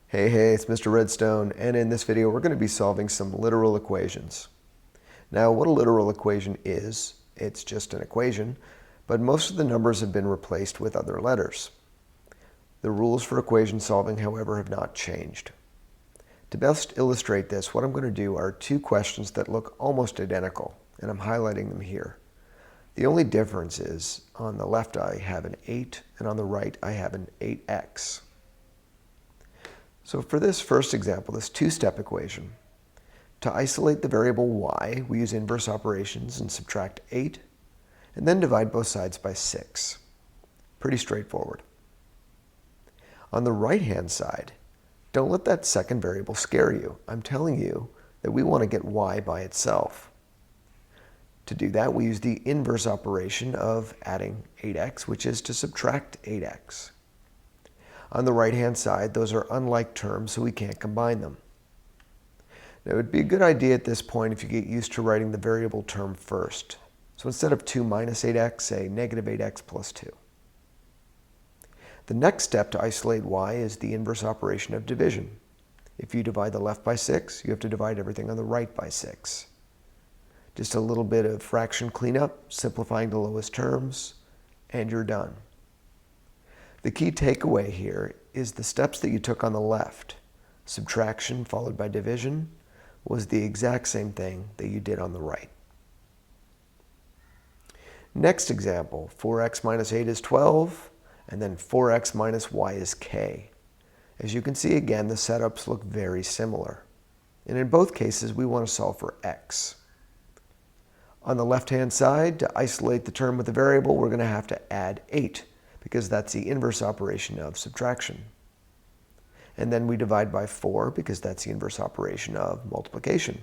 Hey, it's Mr. Redstone, and in this video we're going to be solving some literal equations. Now, what a literal equation is, it's just an equation, but most of the numbers have been replaced with other letters. The rules for equation solving, however, have not changed. To best illustrate this, what I'm going to do are two questions that look almost identical, and I'm highlighting them here. The only difference is, on the left I have an 8, and on the right I have an 8x. So for this first example, this two-step equation, to isolate the variable y, we use inverse operations and subtract 8, and then divide both sides by 6. Pretty straightforward. On the right-hand side, don't let that second variable scare you. I'm telling you that we want to get y by itself. To do that, we use the inverse operation of adding 8x, which is to subtract 8x. On the right-hand side, those are unlike terms, so we can't combine them. Now, it would be a good idea at this point if you get used to writing the variable term first. So instead of 2 minus 8x, say negative 8x plus 2. The next step to isolate y is the inverse operation of division. If you divide the left by 6, you have to divide everything on the right by 6. Just a little bit of fraction cleanup, simplifying the lowest terms, and you're done. The key takeaway here is the steps that you took on the left, subtraction followed by division, was the exact same thing that you did on the right. Next example, 4x minus 8 is 12, and then 4x minus y is k. As you can see again, the setups look very similar. And in both cases, we want to solve for x. On the left-hand side, to isolate the term with the variable, we're going to have to add 8. Because that's the inverse operation of subtraction. And then we divide by 4 because that's the inverse operation of multiplication.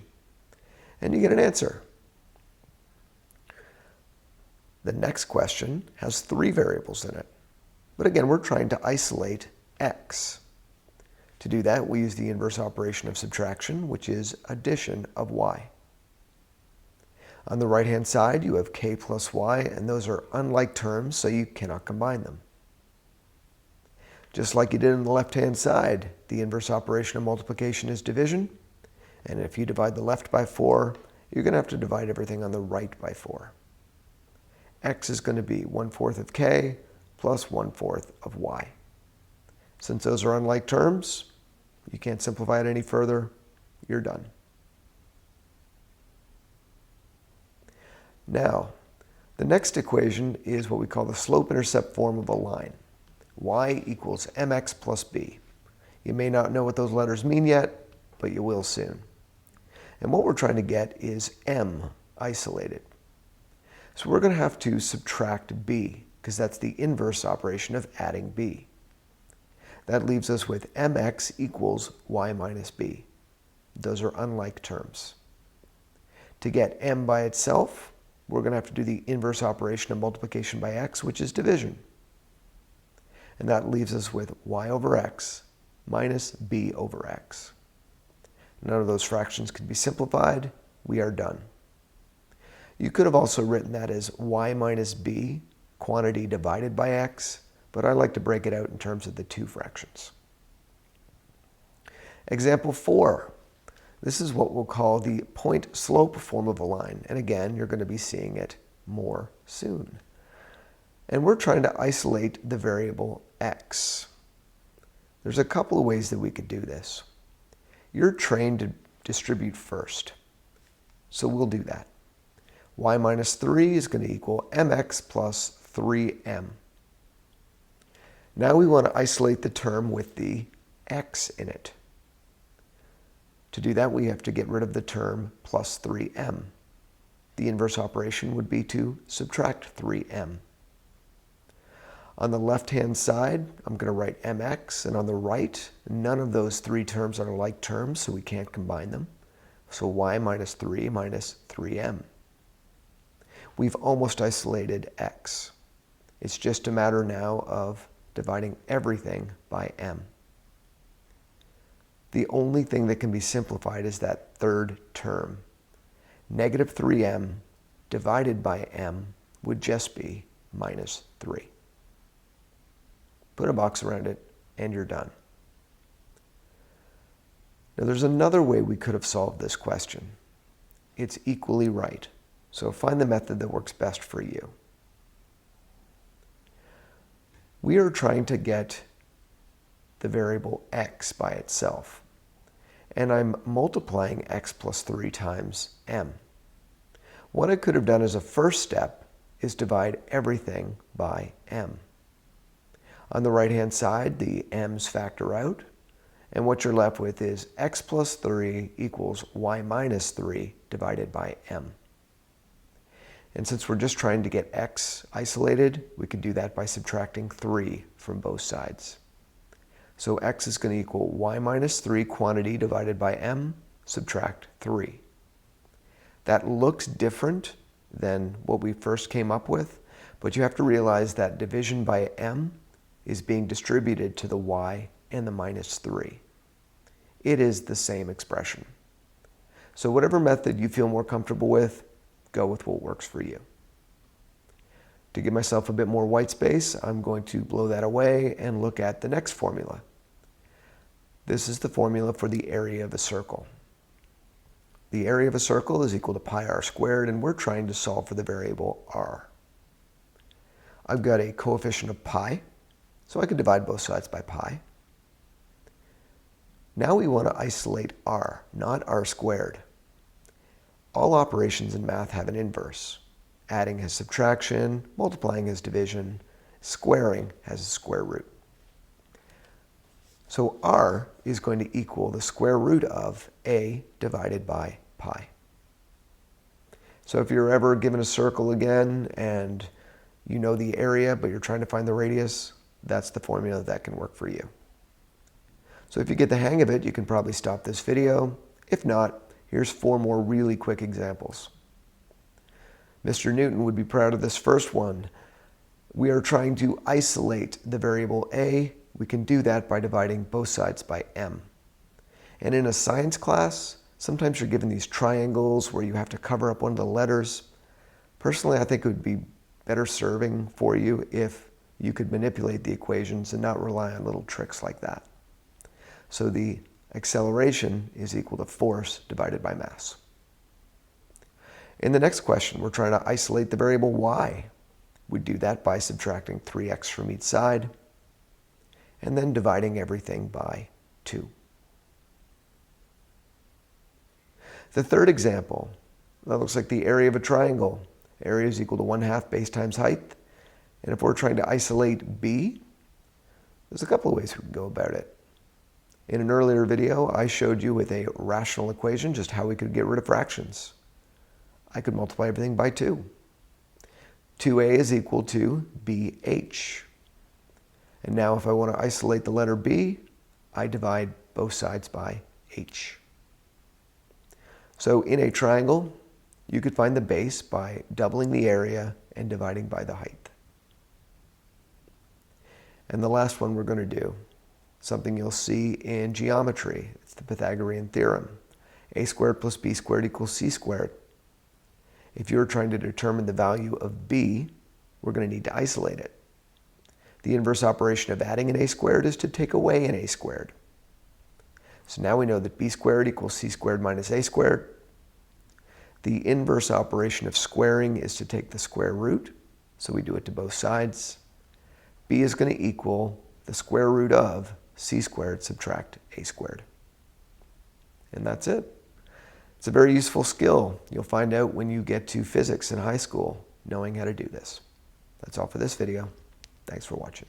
And you get an answer. The next question has 3 variables in it. But again, we're trying to isolate x. To do that, we use the inverse operation of subtraction, which is addition of y. On the right-hand side, you have k plus y, and those are unlike terms, so you cannot combine them. Just like you did on the left-hand side, the inverse operation of multiplication is division, and if you divide the left by 4, you're going to have to divide everything on the right by 4. X is going to be 1/4 of k plus 1/4 of y. Since those are unlike terms, you can't simplify it any further. You're done. Now, the next equation is what we call the slope-intercept form of a line. Y equals mx plus b. You may not know what those letters mean yet, but you will soon. And what we're trying to get is m isolated. So we're going to have to subtract b, because that's the inverse operation of adding b. That leaves us with mx equals y minus b. Those are unlike terms. To get m by itself, we're going to have to do the inverse operation of multiplication by x, which is division. And that leaves us with y over x minus b over x. None of those fractions can be simplified. We are done. You could have also written that as y minus b, quantity divided by x, but I like to break it out in terms of the two fractions. Example 4. This is what we'll call the point-slope form of a line. And again, you're going to be seeing it more soon. And we're trying to isolate the variable x. There's a couple of ways that we could do this. You're trained to distribute first, so we'll do that. Y minus 3 is going to equal mx plus 3m. Now we want to isolate the term with the x in it. To do that, we have to get rid of the term plus 3m. The inverse operation would be to subtract 3m. On the left-hand side, I'm going to write mx, and on the right, none of those 3 terms are like terms, so we can't combine them. So y minus 3 minus 3m. We've almost isolated x. It's just a matter now of dividing everything by m. The only thing that can be simplified is that third term. Negative 3m divided by m would just be minus 3. Put a box around it, and you're done. Now there's another way we could have solved this question. It's equally right. So find the method that works best for you. We are trying to get the variable x by itself. And I'm multiplying x plus 3 times m. What I could have done as a first step is divide everything by m. On the right-hand side, the m's factor out, and what you're left with is x plus 3 equals y minus 3 divided by m. And since we're just trying to get x isolated, we can do that by subtracting 3 from both sides. So x is going to equal y minus 3 quantity divided by m, subtract 3. That looks different than what we first came up with, but you have to realize that division by m is being distributed to the y and the minus 3. It is the same expression. So whatever method you feel more comfortable with, go with what works for you. To give myself a bit more white space, I'm going to blow that away and look at the next formula. This is the formula for the area of a circle. The area of a circle is equal to pi r squared, and we're trying to solve for the variable r. I've got a coefficient of pi, so I can divide both sides by pi. Now we want to isolate r, not r squared. All operations in math have an inverse. Adding has subtraction, multiplying has division, squaring has a square root. So r is going to equal the square root of a divided by pi. So if you're ever given a circle again and you know the area but you're trying to find the radius, that's the formula that can work for you. So if you get the hang of it, you can probably stop this video. If not, here's 4 more really quick examples. Mr. Newton would be proud of this first one. We are trying to isolate the variable a. We can do that by dividing both sides by m. And in a science class, sometimes you're given these triangles where you have to cover up one of the letters. Personally, I think it would be better serving for you if you could manipulate the equations and not rely on little tricks like that. So the acceleration is equal to force divided by mass. In the next question, we're trying to isolate the variable y. We do that by subtracting 3x from each side and then dividing everything by 2. The third example, that looks like the area of a triangle. Area is equal to 1/2 base times height. And if we're trying to isolate b, there's a couple of ways we can go about it. In an earlier video, I showed you with a rational equation just how we could get rid of fractions. I could multiply everything by 2. 2a is equal to bh. And now if I want to isolate the letter b, I divide both sides by h. So in a triangle, you could find the base by doubling the area and dividing by the height. And the last one we're going to do, something you'll see in geometry. It's the Pythagorean theorem. A squared plus b squared equals c squared. If you're trying to determine the value of b, we're going to need to isolate it. The inverse operation of adding an a squared is to take away an a squared. So now we know that b squared equals c squared minus a squared. The inverse operation of squaring is to take the square root, so we do it to both sides. B is going to equal the square root of c squared subtract a squared. And that's it. It's a very useful skill. You'll find out when you get to physics in high school, knowing how to do this. That's all for this video. Thanks for watching.